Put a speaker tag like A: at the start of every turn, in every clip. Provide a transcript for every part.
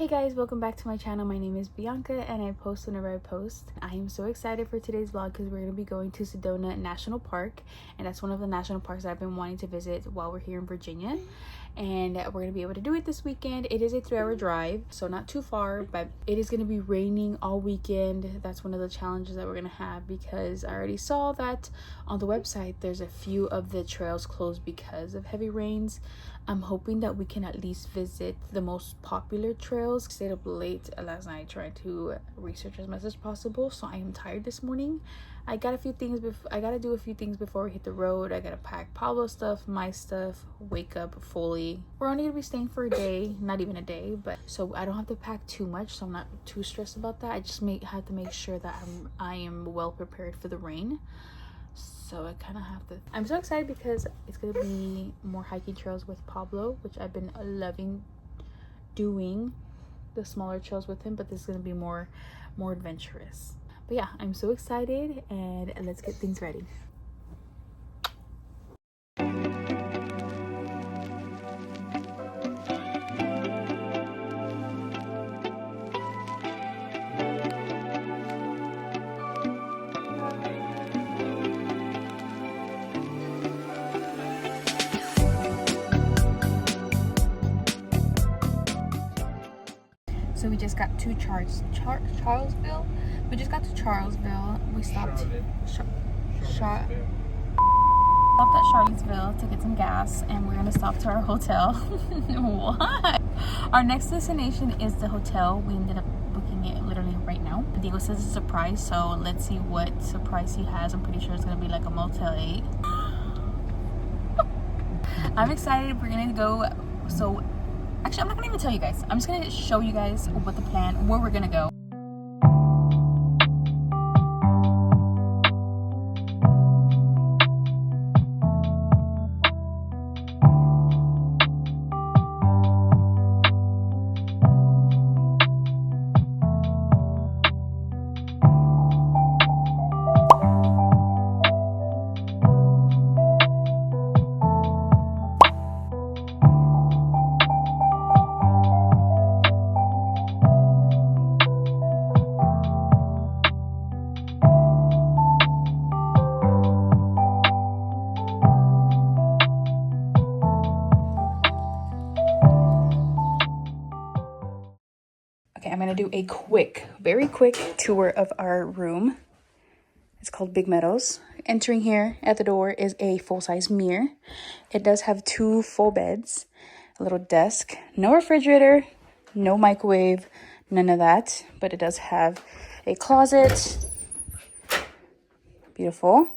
A: Hey guys, welcome back to my channel. My name is Bianca and I post whenever I post. I am so excited for today's vlog because we're going to be going to Shenandoah National Park, and that's one of the national parks I've been wanting to visit while we're here in Virginia, and we're going to be able to do it this weekend. It is a 3-hour drive, so not too far, but it is going to be raining all weekend. That's one of the challenges that we're going to have because I already saw that on the website there's a few of the trails closed because of heavy rains. I'm hoping that we can at least visit the most popular trails. Stayed up late last night trying to research as much as possible, so I am tired this morning. I got a few things I gotta do a few things before we hit the road. I gotta pack Pablo's stuff, my stuff, wake up fully. We're only gonna be staying for a day, not even a day, but so I don't have to pack too much, so I'm not too stressed about that. I just have to make sure that I am well prepared for the rain. So I kind of have to. I'm so excited because it's gonna be more hiking trails with Pablo, which I've been loving doing the smaller trails with him, but this is gonna be more adventurous. But yeah, I'm so excited, and let's get things ready. So we just got to Charlesville. We just got to Charlesville. We stopped stopped at Charlottesville to get some gas, and we're gonna stop to our hotel. What? Our next destination is the hotel. We ended up booking it literally right now. Diego says it's a surprise, so let's see what surprise he has. I'm pretty sure it's gonna be like a Motel 8. I'm excited. We're gonna go. So actually, I'm not gonna even tell you guys. I'm just gonna show you guys what the plan, where we're gonna go. Okay, I'm gonna do a very quick tour of our room. It's called Big Meadows. Entering here at the door is a full-size mirror. It does have 2 full beds, a little desk, no refrigerator, no microwave, none of that, but it does have a closet, beautiful,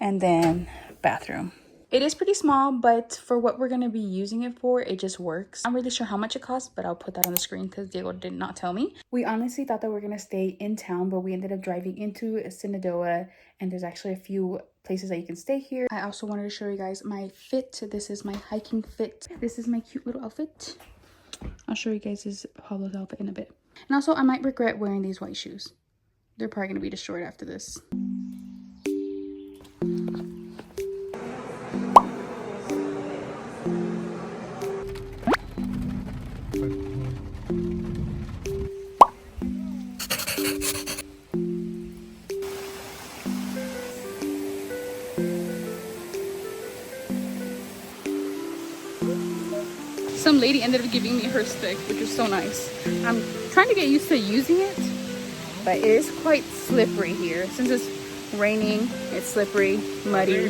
A: and then bathroom. It is pretty small, but for what we're going to be using it for, it just works. I'm really sure how much it costs, but I'll put that on the screen because Diego did not tell me. We honestly thought that we were going to stay in town, but we ended up driving into Shenandoah, and there's actually a few places that you can stay here. I also wanted to show you guys my fit. This is my hiking fit. This is my cute little outfit. I'll show you guys this Pablo's outfit in a bit. And also, I might regret wearing these white shoes. They're probably going to be destroyed after this. Some lady ended up giving me her stick, which was so nice. I'm trying to get used to using it, but it is quite slippery here. Since it's raining, it's slippery, muddy.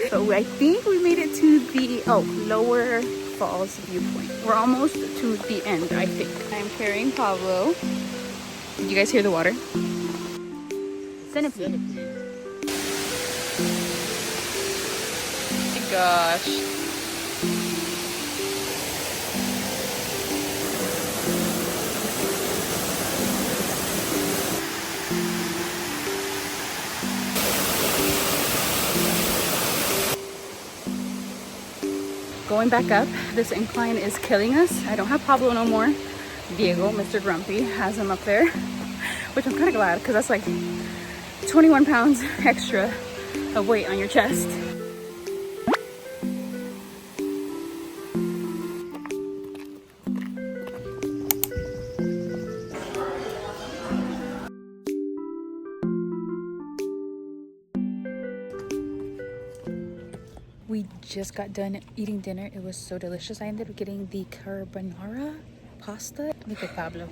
A: So I think we made it to the Lower Falls viewpoint. We're almost to the end, I think. I'm carrying Pablo. Did you guys hear the water? Centipede. Oh my gosh. Going back up, this incline is killing us. I don't have Pablo no more. Diego, Mr. Grumpy, has him up there, which I'm kind of glad because that's like 21 pounds extra of weight on your chest. just got done eating dinner. It was so delicious. I ended up getting the carbonara pasta. Look at Pablo.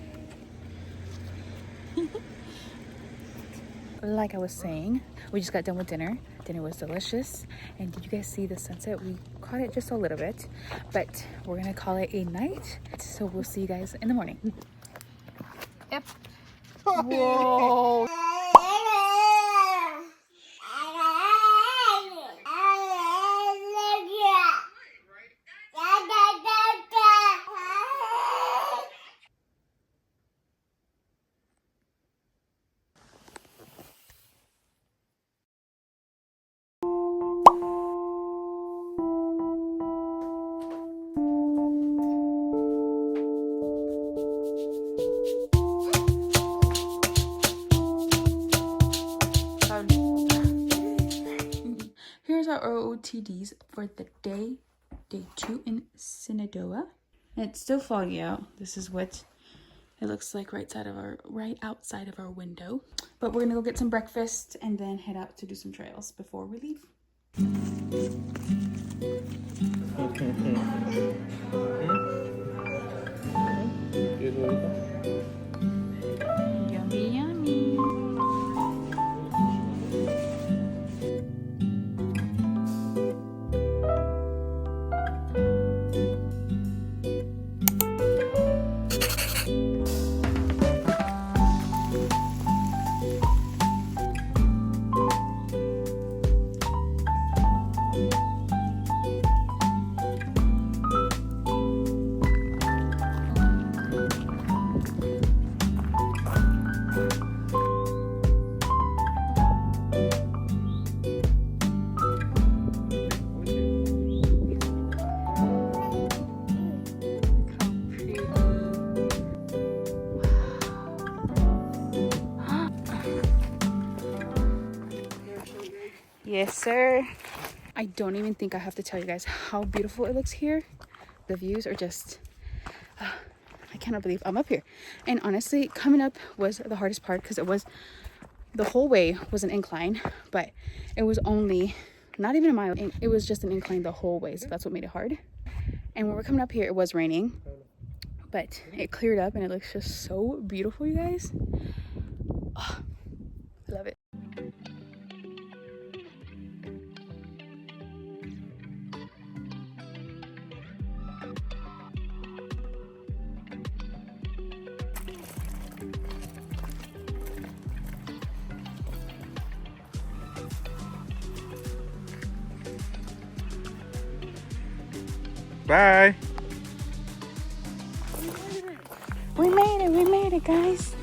A: Like I was saying, we just got done with dinner. Dinner was delicious. And did you guys see the sunset? We caught it just a little bit, but we're gonna call it a night. So we'll see you guys in the morning. Yep. Whoa. Here's our OOTDs for the day 2 in Shenandoah. And it's still foggy out. This is what it looks like right outside of our window. But we're gonna go get some breakfast and then head out to do some trails before we leave. Yummy, yummy. Yes, sir. I don't even think I have to tell you guys how beautiful it looks here. The views are just, I cannot believe I'm up here. And honestly, coming up was the hardest part because the whole way was an incline, but it was only not even a mile. It was just an incline the whole way, so that's what made it hard. And when we're coming up here, it was raining, but it cleared up and it looks just so beautiful, you guys. Oh, I love it.
B: Bye.
A: We made it, guys.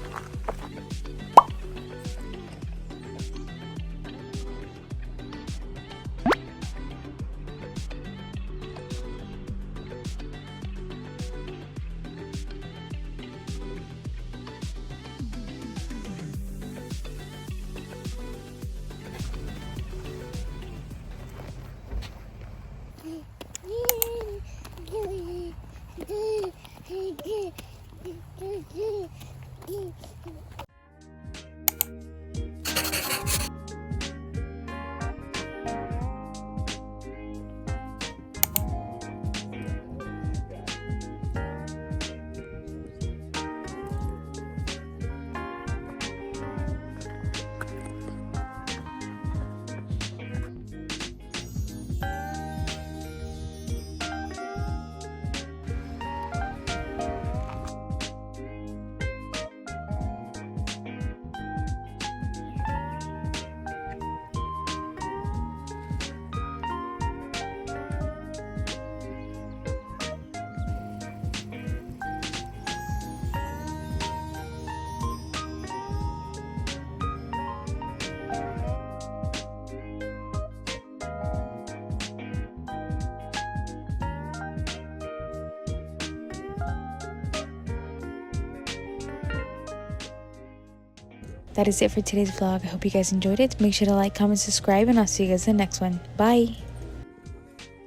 A: That is it for today's vlog. I hope you guys enjoyed it. Make sure to like, comment, subscribe, and I'll see you guys in the next one. Bye.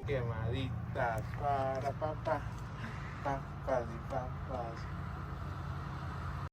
B: Quemaditas para papá, papas y papas.